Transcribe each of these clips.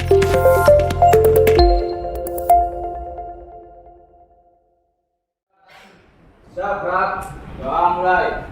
Siap, Brak. Doa mulai.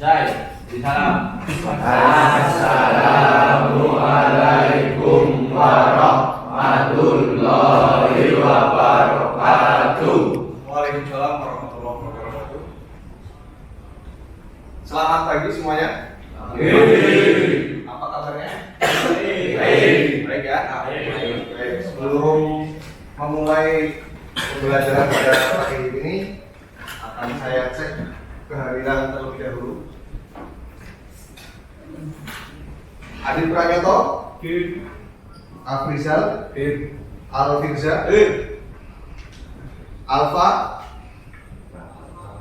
Jai, salam. Assalamualaikum warahmatullahi wabarakatuh. Waalaikumsalam warahmatullahi wabarakatuh. Selamat pagi semuanya. Apa kabarnya? Baik ya. Baik. Sebelum memulai pembelajaran pada pagi ini, akan saya cek kehadiran terlebih dahulu. Adit Pranyoto, Afrizal, Alfirza, Alfa,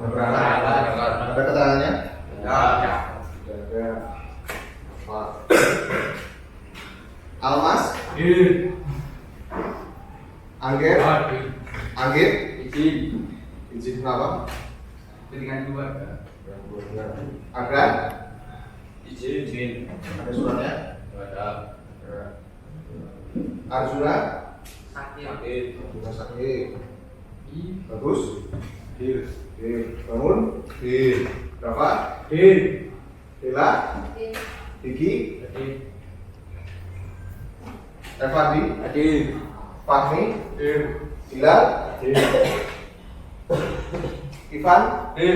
ada keterangannya? Ada. Pak Almas, Angger, izin kenapa? Pendidikan keluarga. Ada? Izin. Ada suratnya? Ada. Arjuna? Sakit. Arjuna sakit. Bagus? Bangun? Rafa? Bella? Diki? Evandi? Fahmi? Hilal? Ivan? Saya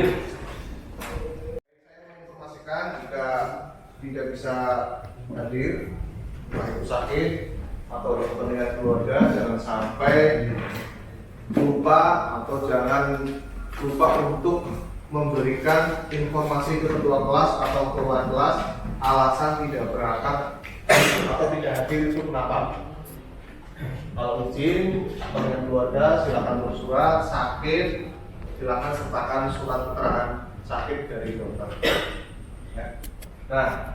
menginformasikan jika tidak bisa hadir, entah itu sakit atau ada kepentingan keluarga, jangan sampai lupa atau jangan lupa untuk memberikan informasi ke ketua kelas atau ketua kelas alasan tidak berangkat atau tidak hadir itu kenapa. Kalau izin atau dengan keluarga silakan bersurat, sakit silakan sertakan surat keterangan sakit dari dokter. Ya. Nah,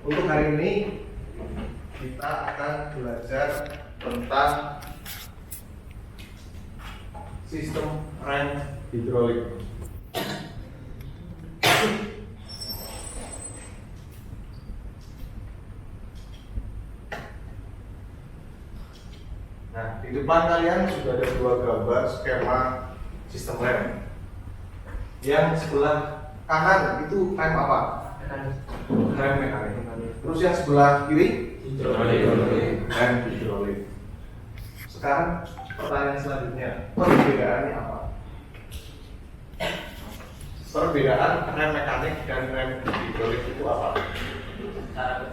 untuk hari ini kita akan belajar tentang sistem rem hidrolik. Nah, di depan kalian sudah ada dua gambar skema sistem rem. Yang sebelah kanan itu rem apa? Rem mekanik. Terus yang sebelah kiri? Rem hidrolik. Sekarang pertanyaan selanjutnya, perbedaannya apa? Perbedaan rem mekanik dan rem hidrolik itu apa? Cara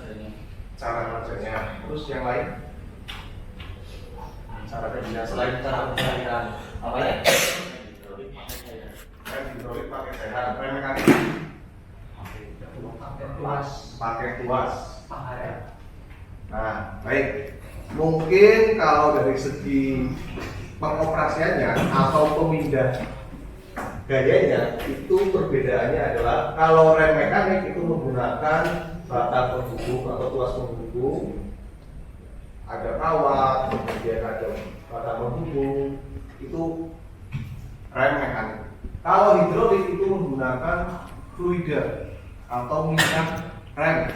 kerjanya. Terus yang lain? Cara kerjanya selain cara pencairan apa ya? Rem hidrolik pakai cairan, rem mekanik pakai tuas. Nah, baik. Mungkin kalau dari segi pengoperasiannya atau pemindah gayanya itu perbedaannya adalah kalau rem mekanik itu menggunakan batang penghubung atau tuas penghubung, ada kawat, kemudian ada batang penghubung, itu rem mekanik. Kalau hidrolik itu menggunakan fluida atau minyak rem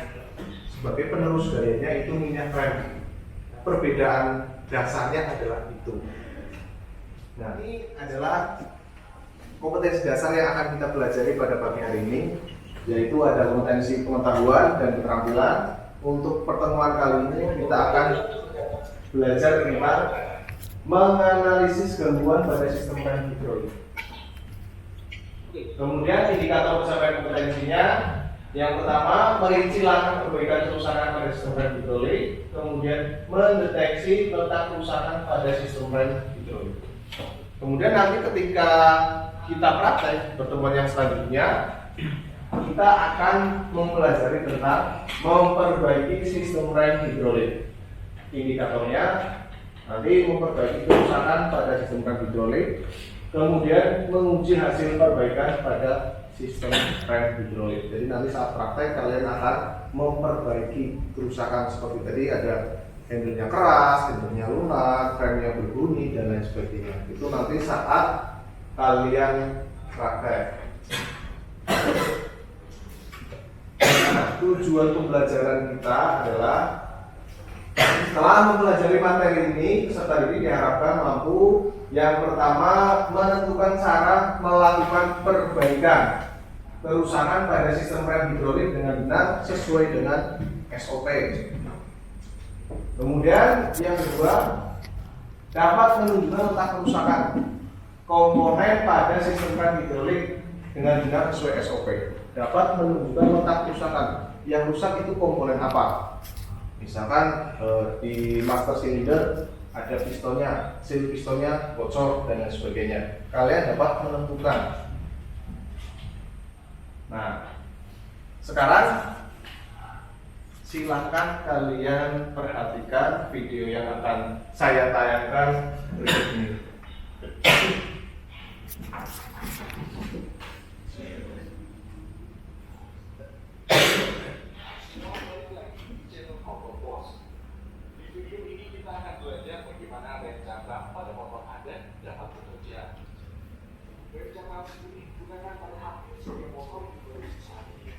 sebagai penerus gayanya, itu minyak rem. Perbedaan dasarnya adalah itu. Nah, ini adalah kompetensi dasar yang akan kita pelajari pada pagi hari ini, yaitu ada kompetensi pengetahuan dan keterampilan. Untuk pertemuan kali ini kita akan belajar tentang menganalisis gangguan pada sistem rem hidrolik. Kemudian indikator pencapaian kompetensinya, yang pertama merinci langkah perbaikan kerusakan pada sistem rem hidrolik, kemudian mendeteksi letak kerusakan pada sistem rem hidrolik. Kemudian nanti ketika kita praktek pertemuan yang selanjutnya, kita akan mempelajari tentang memperbaiki sistem rem hidrolik. Indikatornya nanti memperbaiki kerusakan pada sistem rem hidrolik, kemudian menguji hasil perbaikan pada sistem rem hidrolik. Jadi nanti saat praktek kalian akan memperbaiki kerusakan seperti tadi, ada handle-nya keras, handle-nya lunak, remnya berbunyi dan lain sebagainya. Itu nanti saat kalian praktek. Nah, tujuan pembelajaran kita adalah setelah mempelajari materi ini, peserta didik diharapkan mampu yang pertama menentukan cara melakukan perbaikan kerusakan pada sistem rem hidrolik dengan benar sesuai dengan SOP. Kemudian yang kedua, dapat menunjukkan letak kerusakan komponen pada sistem rem hidrolik dengan benar sesuai SOP. Dapat menunjukkan letak kerusakan. Yang rusak itu komponen apa? Misalkan di master cylinder ada pistonnya, seal pistonnya bocor dan lain sebagainya. Kalian dapat menentukan. Nah, sekarang silakan kalian perhatikan video yang akan saya tayangkan berikut ini. Bagaimana rem jangkar pada motor Anda dapat bekerja. Rem jangkar ini digunakan pada hampir setiap motor di Indonesia saat ini.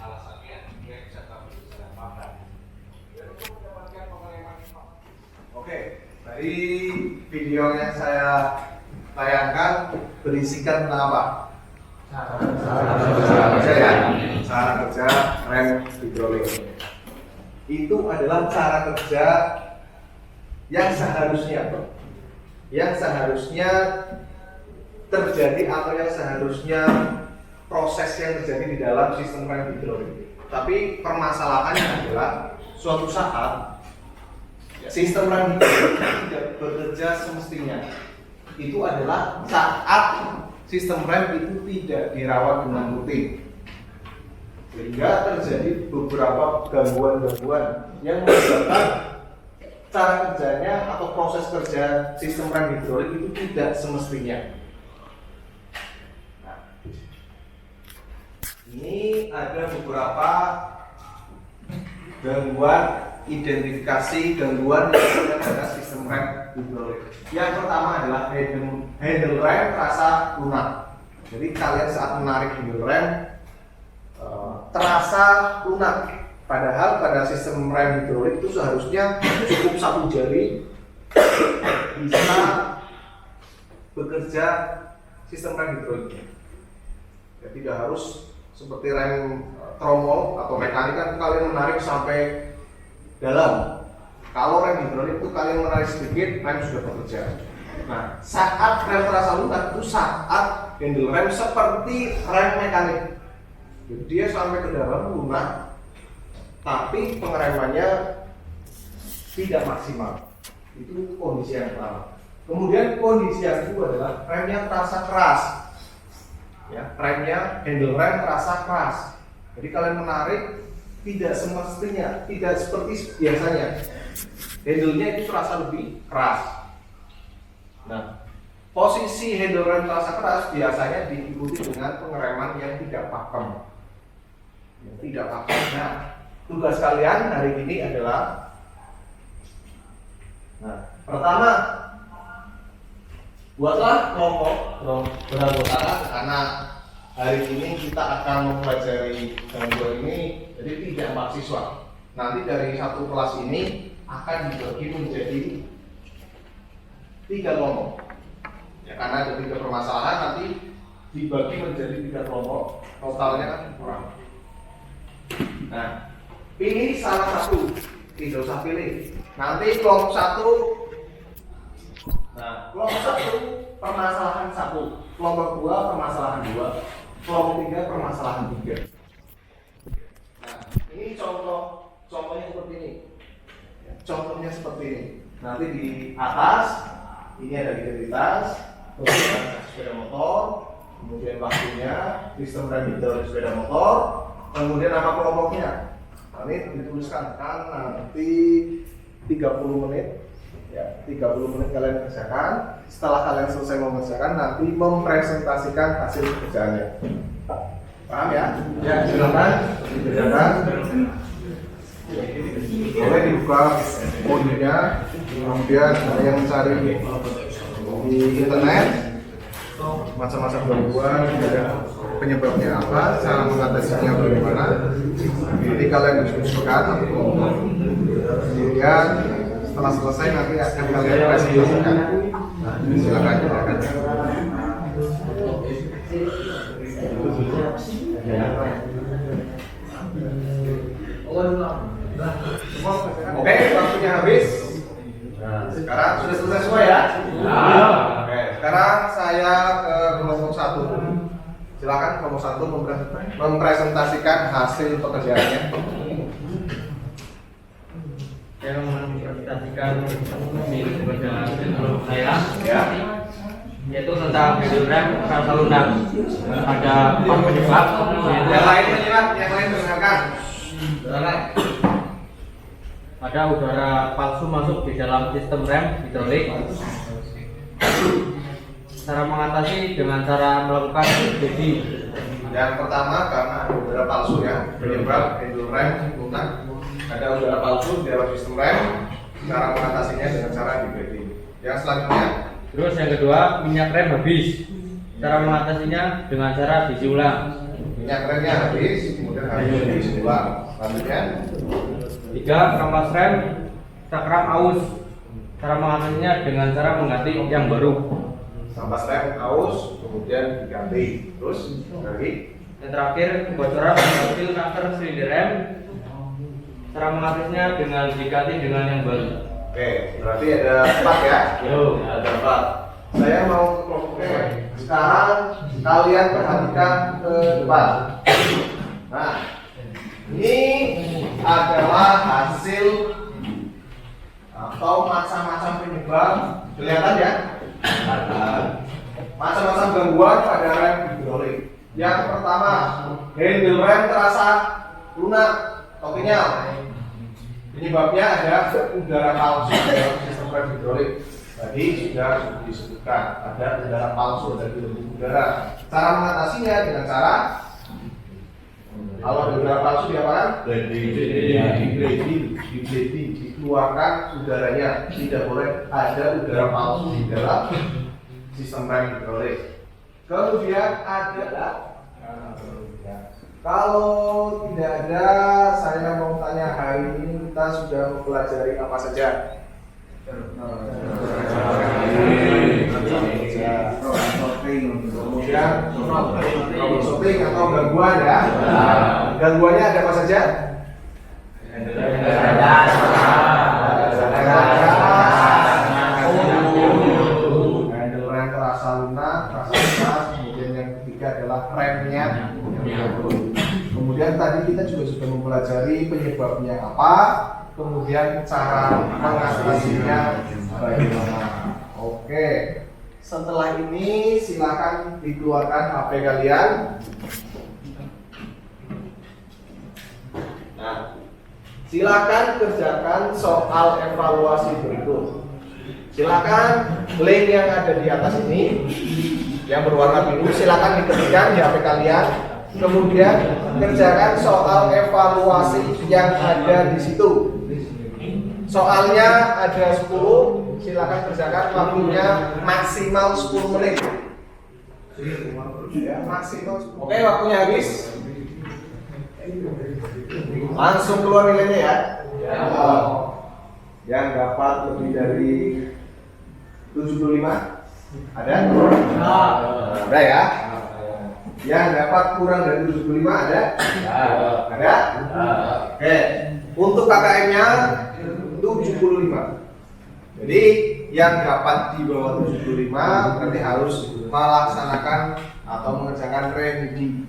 Alasannya, rem jangkar itu sedang pakai. Dan untuk mendapatkan pengereman Oke, dari video yang saya tayangkan berisikan tentang apa? Cara kerja ya, cara kerja rem hidrolik. Itu adalah cara kerja yang seharusnya terjadi atau yang seharusnya proses yang terjadi di dalam sistem rem hidrolik. Tapi permasalahannya adalah suatu saat sistem rem hidrolik tidak bekerja semestinya. Itu adalah saat sistem rem itu tidak dirawat dengan rutin, sehingga terjadi beberapa gangguan-gangguan yang menyebabkan cara kerjanya atau proses kerja sistem rem hidrolik itu tidak semestinya. Nah, ini ada beberapa gangguan identifikasi gangguan yang ada pada sistem rem hidrolik. Yang pertama adalah handle rem terasa lunak. Jadi kalian saat menarik handle rem terasa lunak. Padahal pada sistem rem hidrolik itu seharusnya cukup satu jari bisa bekerja sistem rem hidrolik. Ya, tidak harus seperti rem tromol atau mekanik kan kalian menarik sampai dalam. Kalau rem hidrolik itu kalian menarik sedikit, rem sudah bekerja. Nah, saat rem terasa lunak itu saat handle rem seperti rem mekanik. Jadi dia sampai ke dalam lunak, tapi pengeremannya tidak maksimal. Itu kondisi yang pertama. Kemudian kondisi yang kedua adalah remnya terasa keras. Ya, remnya handle rem terasa keras. Jadi kalian menarik tidak semestinya, tidak seperti biasanya. Handle-nya itu terasa lebih keras. Nah, posisi handle rem terasa keras biasanya diikuti dengan pengereman yang tidak pakem. Nah, tugas kalian hari ini adalah pertama, buatlah kelompok beranggotakan karena hari ini kita akan mempelajari gangguan ini, jadi tidak mahasiswa. Nanti dari satu kelas ini akan dibagi menjadi 3 kelompok. Ya, karena ada 3 permasalahan nanti dibagi menjadi 3 kelompok, totalnya kan kurang. Nah, pilih salah satu, tidak usah pilih. Nanti kelompok 1, kelompok 1 permasalahan 1, kelompok 2 permasalahan 2, kelompok 3 permasalahan 3. Nah, ini contohnya seperti ini. Contohnya seperti ini. Nanti di atas ini ada identitas, kemudian sepeda motor, kemudian waktunya, sistem rem hidrolik sepeda motor, kemudian nama kelompoknya. Nah, ini dituliskan kan nanti 30 menit. Ya, 30 menit kalian kerjakan. Setelah kalian selesai mengerjakan, nanti mempresentasikan hasil pekerjaannya. Paham ya? Ya, silakan dikerjakan. Boleh dibuka modulnya, kemudian ada yang mencari di internet. macam-macam gangguan, kemudian penyebabnya apa, cara mengatasinya bagaimana. Jadi kalian diskusikan atau ngomong, kemudian setelah selesai nanti akan kalian presentasikan. Silakan. Oke, waktunya habis. Sekarang sudah selesai semua ya? Oke, sekarang saya ke kelompok 1. Silakan kelompok 1 mempresentasikan hasil pekerjaannya. Saya mempresentasikan hasil pekerjaan kelompok saya, Ya. yaitu tentang hidrogram rasa lunak. Ada 4 penyebab. Yang lain menyimak, yang lain dengarkan. Ada udara palsu masuk di dalam sistem rem hidrolik. Cara mengatasi dengan cara melakukan USG. Yang pertama karena ada udara palsu ya, penyebab hidrorem lunak. Ada udara palsu di dalam sistem rem. Cara mengatasinya dengan cara degrading. Yang selanjutnya, Terus yang kedua, minyak rem habis. Cara mengatasinya dengan cara diisi ulang. minyak remnya habis, kemudian harus diisi ulang. Selanjutnya, 3, kampas rem cakram aus. Cara mengatasinya dengan cara mengganti yang baru. kampas rem aus, kemudian diganti. Terus lagi, Yang terakhir, kebocoran mobil nakter silinder rem. Cara mengatasinya dengan diganti dengan yang baru. oke, berarti ada 4 ya. Yo. Ada 4. Saya mau ke kelompoknya. Sekarang kalian perhatikan ke depan. Nah, ini adalah hasil atau macam-macam penyebab. Kelihatan ya? Macam-macam gangguan pada rem hidrolik. Yang pertama, handle rem terasa lunak atau kenyal. Penyebabnya ada udara palsu dalam sistem rem hidrolik. Tadi sudah disebutkan ada udara palsu, ada gelembung udara. Cara mengatasinya dengan cara kalau ada udara palsu diapakan? Degrading, dikeluarkan udaranya. Tidak boleh ada udara palsu di dalam sistem rem hidrolik. Kemudian ada kalau tidak ada, saya mau tanya hari ini kita sudah mempelajari apa saja? Kemudian troubleshooting atau gangguan ya. Gangguannya ada apa saja? Handle rem terasa lunak, terasa keras. Kemudian yang ketiga adalah remnya. Kemudian tadi kita juga sudah mempelajari penyebabnya apa, kemudian cara mengatasinya bagaimana. Oke, setelah ini silakan dikeluarkan HP kalian. Nah, silakan kerjakan soal evaluasi berikut. Silakan link yang ada di atas ini yang berwarna biru silakan diketikkan di HP kalian. Kemudian kerjakan soal evaluasi yang ada di situ. Soalnya ada 10, silakan kerjakan, waktunya maksimal 10 menit. Ya, maksimal 10. Oke, waktunya habis. Langsung keluar nilainya ya. Yang dapat lebih dari 75 ada? Ada ya? Yang dapat kurang dari 75 ada? Ada? Oke. Untuk KKM-nya 75. Jadi yang dapat di bawah 75 berarti harus melaksanakan atau mengerjakan remedi.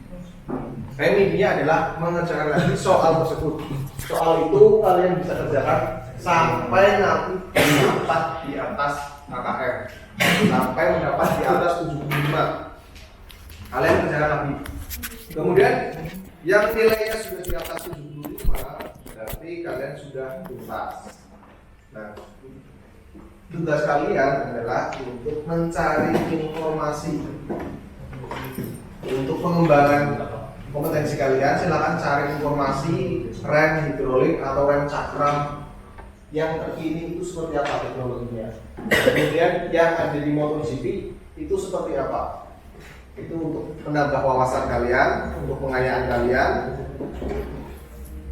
Remedinya adalah mengerjakan lagi soal tersebut. Soal itu kalian bisa kerjakan sampai nanti dapat di atas KKM. Sampai mendapat di atas 75. Kalian kerjakan lagi. Kemudian yang nilainya sudah di atas 75 berarti kalian sudah tuntas. Nah, tugas kalian adalah untuk mencari informasi untuk pengembangan kompetensi kalian. Silakan cari informasi rem hidrolik atau rem cakram yang terkini itu seperti apa teknologinya. Kemudian yang ada di MotoGP itu seperti apa. Itu untuk menambah wawasan kalian, untuk pengayaan kalian.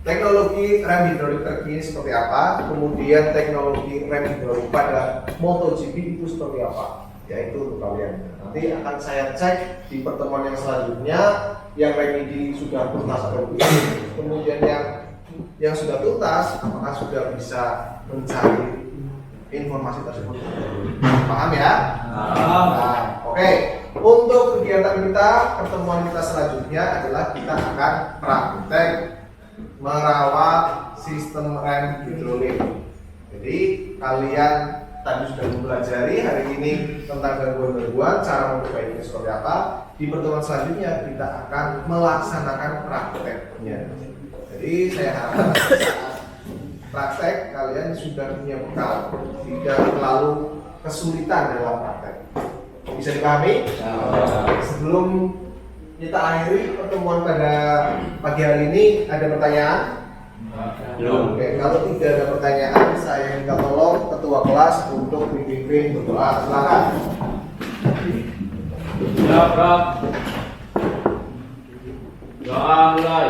Teknologi rem hidrolik terkini seperti apa, kemudian teknologi rem hidrolik pada MotoGP itu seperti apa, yaitu untuk kalian. Nanti akan saya cek di pertemuan yang selanjutnya yang remedi sudah tuntas atau belum, kemudian yang sudah tuntas apakah sudah bisa mencari informasi tersebut. Paham ya? Nah, oke. Untuk kegiatan kita, pertemuan kita selanjutnya adalah kita akan praktek merawat sistem rem hidrolik. Jadi kalian tadi sudah mempelajari hari ini tentang gangguan-gangguan, cara memperbaikinya seperti apa. Di pertemuan selanjutnya kita akan melaksanakan prakteknya. Jadi saya harap saat praktek kalian sudah punya bekal, tidak terlalu kesulitan dalam praktek. Bisa dipahami? Sebelum kita akhiri pertemuan pada pagi hari ini, ada pertanyaan? Belum. Oke, kalau tidak ada pertanyaan, saya minta tolong ketua kelas untuk dipimpin berdoa. Silakan. Ya, Bro. Doa mulai.